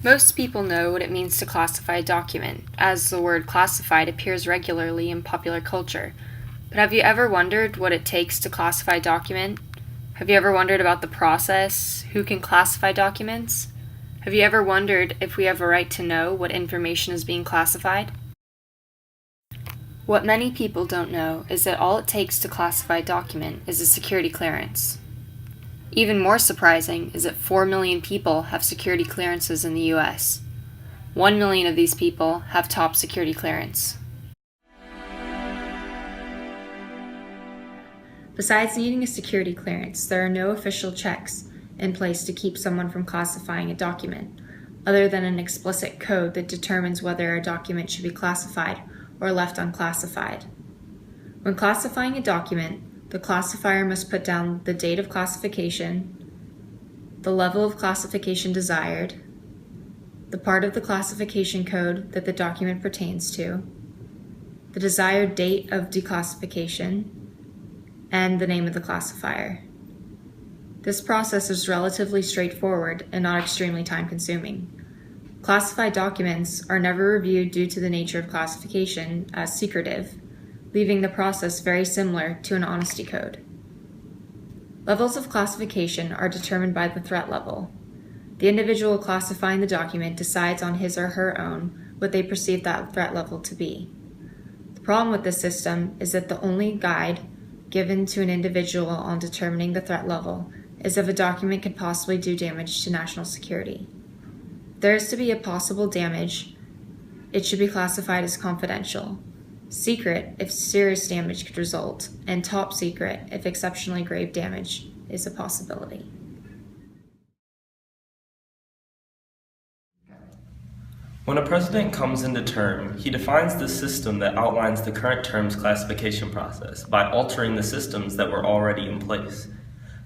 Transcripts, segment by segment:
Most people know what it means to classify a document, as the word classified appears regularly in popular culture. But have you ever wondered what it takes to classify a document? Have you ever wondered about the process? Who can classify documents? Have you ever wondered if we have a right to know what information is being classified? What many people don't know is that all it takes to classify a document is a security clearance. Even more surprising is that 4 million people have security clearances in the US. 1 million of these people have top security clearance. Besides needing a security clearance, there are no official checks in place to keep someone from classifying a document, other than an explicit code that determines whether a document should be classified or left unclassified. When classifying a document, the classifier must put down the date of classification, the level of classification desired, the part of the classification code that the document pertains to, the desired date of declassification, and the name of the classifier. This process is relatively straightforward and not extremely time-consuming. Classified documents are never reviewed due to the nature of classification as secretive, leaving the process very similar to an honesty code. Levels of classification are determined by the threat level. The individual classifying the document decides on his or her own what they perceive that threat level to be. The problem with this system is that the only guide given to an individual on determining the threat level is if a document could possibly do damage to national security. If there is to be a possible damage, it should be classified as confidential, secret if serious damage could result, and top secret if exceptionally grave damage is a possibility. When a president comes into term, he defines the system that outlines the current term's classification process by altering the systems that were already in place.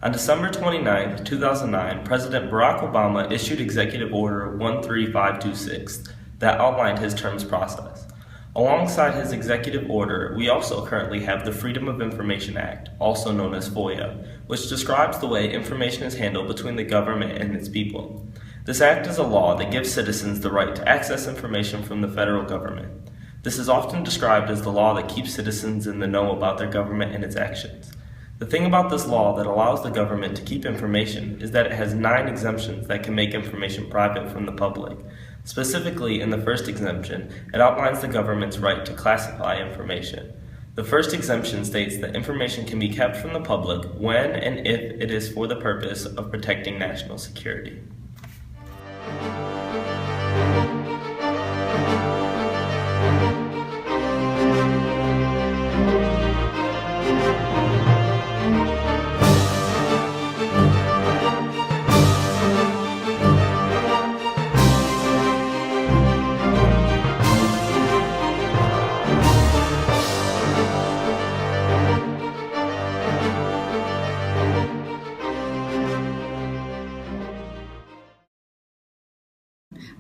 On December 29, 2009, President Barack Obama issued Executive Order 13526 that outlined his term's process. Alongside his executive order, we also currently have the Freedom of Information Act, also known as FOIA, which describes the way information is handled between the government and its people. This act is a law that gives citizens the right to access information from the federal government. This is often described as the law that keeps citizens in the know about their government and its actions. The thing about this law that allows the government to keep information is that it has 9 exemptions that can make information private from the public. Specifically, in the first exemption, it outlines the government's right to classify information. The first exemption states that information can be kept from the public when and if it is for the purpose of protecting national security.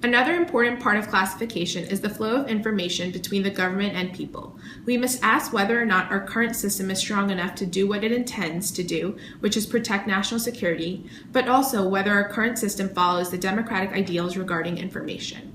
Another important part of classification is the flow of information between the government and people. We must ask whether or not our current system is strong enough to do what it intends to do, which is protect national security, but also whether our current system follows the democratic ideals regarding information.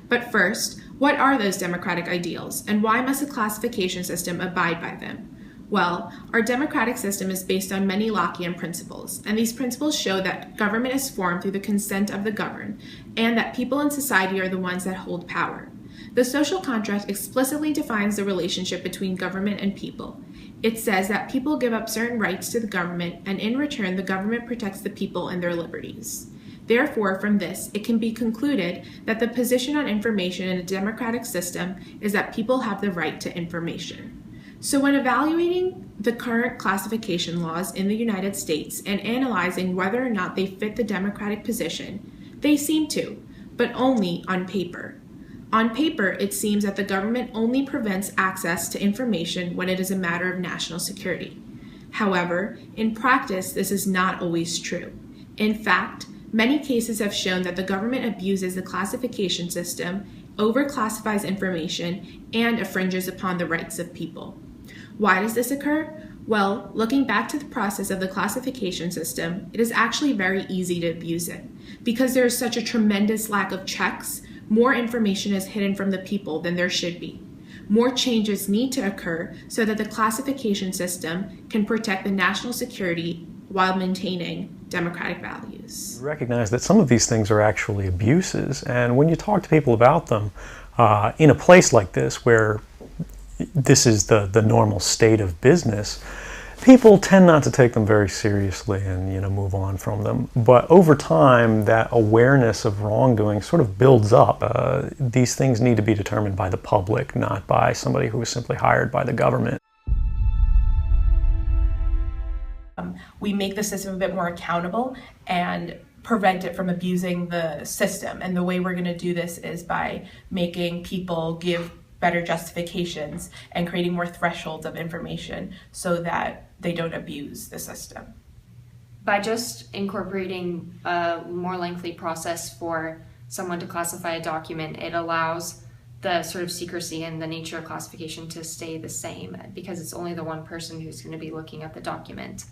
But first, what are those democratic ideals, and why must a classification system abide by them? Well, our democratic system is based on many Lockean principles, and these principles show that government is formed through the consent of the governed, and that people in society are the ones that hold power. The social contract explicitly defines the relationship between government and people. It says that people give up certain rights to the government, and in return, the government protects the people and their liberties. Therefore, from this, it can be concluded that the position on information in a democratic system is that people have the right to information. So when evaluating the current classification laws in the United States and analyzing whether or not they fit the democratic position, they seem to, but only on paper. On paper, it seems that the government only prevents access to information when it is a matter of national security. However, in practice, this is not always true. In fact, many cases have shown that the government abuses the classification system, overclassifies information, and infringes upon the rights of people. Why does this occur? Well, looking back to the process of the classification system, it is actually very easy to abuse it. Because there is such a tremendous lack of checks, more information is hidden from the people than there should be. More changes need to occur so that the classification system can protect the national security while maintaining democratic values. Recognize that some of these things are actually abuses, and when you talk to people about them in a place like this where this is the normal state of business, people tend not to take them very seriously and move on from them. But over time, that awareness of wrongdoing sort of builds up. These things need to be determined by the public, not by somebody who is simply hired by the government. We make the system a bit more accountable and prevent it from abusing the system. And the way we're going to do this is by making people give better justifications and creating more thresholds of information so that they don't abuse the system. By just incorporating a more lengthy process for someone to classify a document, it allows the sort of secrecy and the nature of classification to stay the same because it's only the one person who's going to be looking at the document.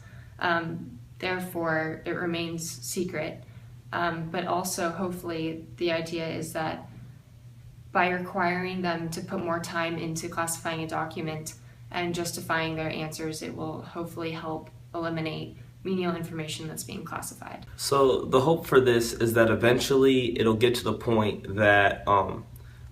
Therefore, it remains secret. But also, hopefully, the idea is that by requiring them to put more time into classifying a document and justifying their answers, it will hopefully help eliminate menial information that's being classified. So the hope for this is that eventually it'll get to the point that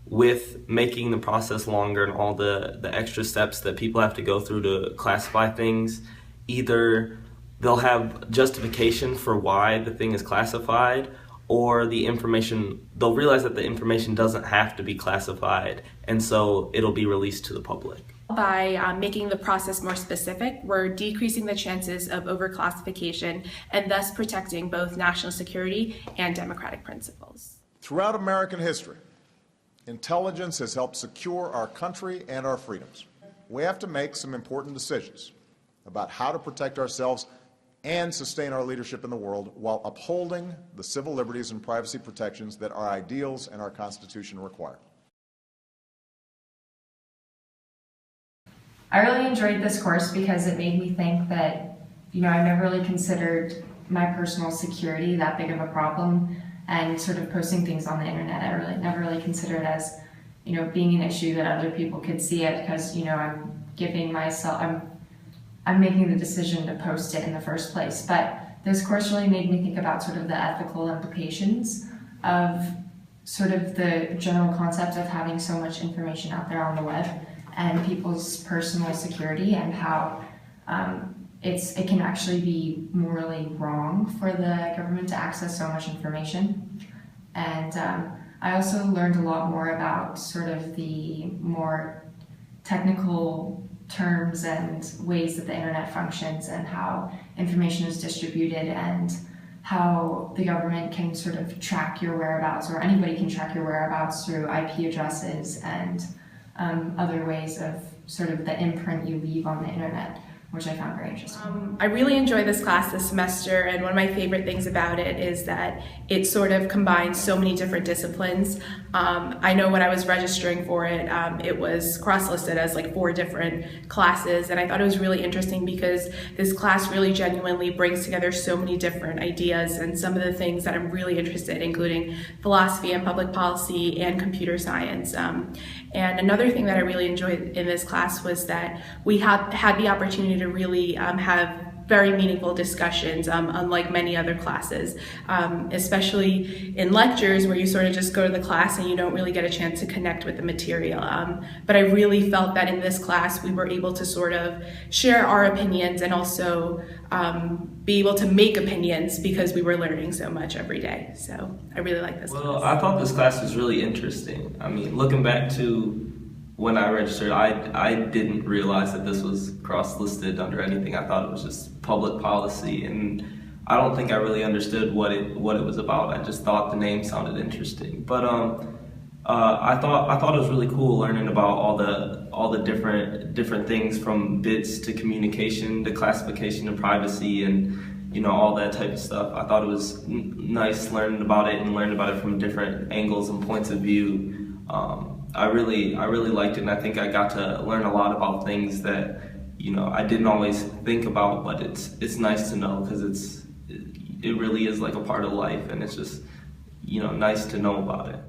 with making the process longer and all the extra steps that people have to go through to classify things, either they'll have justification for why the thing is classified, or they'll realize that the information doesn't have to be classified, and so it'll be released to the public. By making the process more specific, we're decreasing the chances of overclassification and thus protecting both national security and democratic principles. Throughout American history, intelligence has helped secure our country and our freedoms. We have to make some important decisions about how to protect ourselves and sustain our leadership in the world while upholding the civil liberties and privacy protections that our ideals and our Constitution require. I really enjoyed this course because it made me think that, I never really considered my personal security that big of a problem, and sort of posting things on the internet, I never really considered as, being an issue that other people could see it because, I'm making the decision to post it in the first place. But this course really made me think about sort of the ethical implications of sort of the general concept of having so much information out there on the web and people's personal security, and how it can actually be morally wrong for the government to access so much information. And I also learned a lot more about sort of the more technical terms and ways that the internet functions and how information is distributed and how the government can sort of track your whereabouts, or anybody can track your whereabouts through IP addresses and other ways of sort of the imprint you leave on the internet, which I found very interesting. I really enjoyed this class this semester, and one of my favorite things about it is that it sort of combines so many different disciplines. I know when I was registering for it, it was cross-listed as like 4 different classes, and I thought it was really interesting because this class really genuinely brings together so many different ideas and some of the things that I'm really interested in, including philosophy and public policy and computer science. And another thing that I really enjoyed in this class was that we had the opportunity to really have very meaningful discussions, unlike many other classes, especially in lectures where you sort of just go to the class and you don't really get a chance to connect with the material. But I really felt that in this class we were able to sort of share our opinions and also be able to make opinions because we were learning so much every day. So I really like this class. Well, I thought this class was really interesting. I mean, looking back to when I registered, I didn't realize that this was cross-listed under anything. I thought it was just public policy, and I don't think I really understood what it was about. I just thought the name sounded interesting. But I thought it was really cool learning about all the different things, from bits to communication to classification to privacy and all that type of stuff. I thought it was nice learning about it and learning about it from different angles and points of view. I really liked it, and I think I got to learn a lot about things that I didn't always think about, but it's nice to know, because it really is like a part of life, and it's just, nice to know about it.